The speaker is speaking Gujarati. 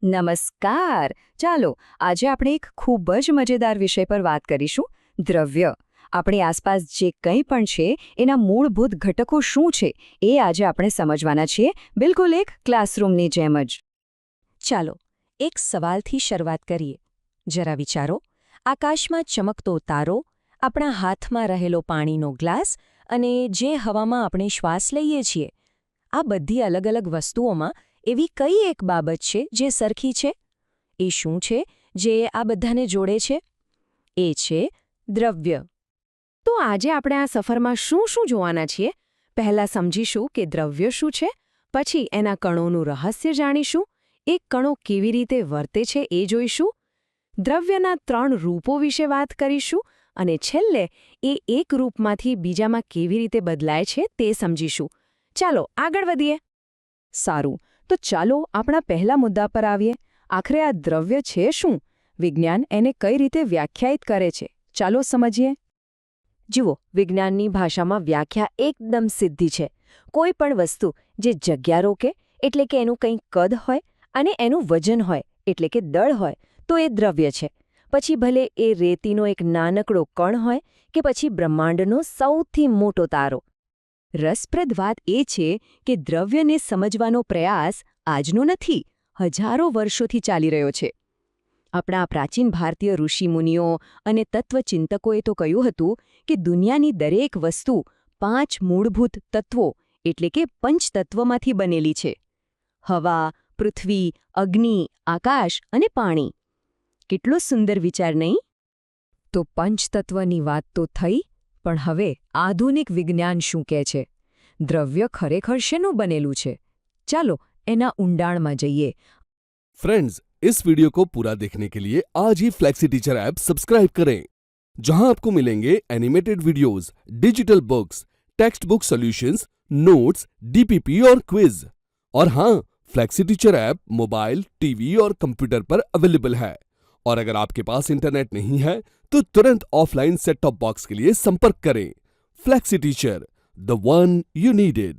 નમસ્કાર. ચાલો આજે આપણે એક ખૂબ જ મજેદાર વિષય પર વાત કરીશું. દ્રવ્ય. આપણી આસપાસ જે કંઈ પણ છે એના મૂળભૂત ઘટકો શું છે એ આજે આપણે સમજવાના છીએ, બિલકુલ એક ક્લાસરૂમની જેમ જ. ચાલો એક સવાલથી શરૂઆત કરીએ. જરા વિચારો, આકાશમાં ચમકતો તારો, આપણા હાથમાં રહેલો પાણીનો ગ્લાસ અને જે હવામાં આપણે શ્વાસ લઈએ છીએ, આ બધી અલગ અલગ વસ્તુઓમાં એવી કઈ એક બાબત છે જે સરખી છે? એ શું છે જે આ બધાને જોડે છે? એ છે દ્રવ્ય. તો આજે આપણે આ સફરમાં શું શું જોવાના છીએ? પહેલા સમજીશું કે દ્રવ્ય શું છે, પછી એના કણોનું રહસ્ય જાણીશું, એ કણો કેવી રીતે વર્તે છે એ જોઈશું, દ્રવ્યના 3 રૂપો વિશે વાત કરીશું અને છેલ્લે એ એક રૂપમાંથી બીજામાં કેવી રીતે બદલાય છે તે સમજીશું. ચાલો આગળ વધીએ. સારું, તો ચાલો આપણા પહેલા મુદ્દા પર આવીએ. આખરે આ દ્રવ્ય છે શું? વિજ્ઞાન એને કઈ રીતે વ્યાખ્યાયિત કરે છે? ચાલો સમજીએ. જુઓ, વિજ્ઞાનની ભાષામાં વ્યાખ્યા એકદમ સીધી છે. કોઈ પણ વસ્તુ જે જગ્યા રોકે, એટલે કે એનું કંઈ કદ હોય, અને એનું વજન હોય, એટલે કે દળ હોય, તો એ દ્રવ્ય છે. પછી ભલે એ રેતીનો એક નાનકડો કણ હોય કે પછી બ્રહ્માંડનો સૌથી મોટો તારો. રસપ્રદ વાત એ છે કે દ્રવ્યને સમજવાનો પ્રયાસ આજનો નથી, હજારો વર્ષોથી ચાલી રહ્યો છે. આપણા પ્રાચીન ભારતીય ઋષિમુનિઓ અને તત્વચિંતકોએ તો કહ્યું હતું કે દુનિયાની દરેક વસ્તુ 5 મૂળભૂત તત્વો એટલે કે પંચતત્વમાંથી બનેલી છે: હવા, પૃથ્વી, અગ્નિ, આકાશ અને પાણી. કેટલો સુંદર વિચાર, નહીં? તો પંચતત્વની વાત તો થઈ, પણ હવે આધુનિક વિજ્ઞાન શું કહે છે? દ્રવ્ય ખરેખર શેનું બનેલું છે? ચાલો એના ઊંડાણમાં જઈએ. फ्रेंड्स, इस वीडियो को पूरा देखने के लिए आज ही फ्लेक्सी टीचर ऐप सब्सक्राइब करें, जहां आपको मिलेंगे animated videos, digital books, text book solutions, notes, DPP और क्विज. और हाँ, flexi teacher app mobile, TV और कंप्यूटर पर अवेलेबल है. और अगर आपके पास इंटरनेट नहीं है तो तुरंत ऑफलाइन सेट टॉप बॉक्स के लिए संपर्क करें. Flexi teacher, the one you needed.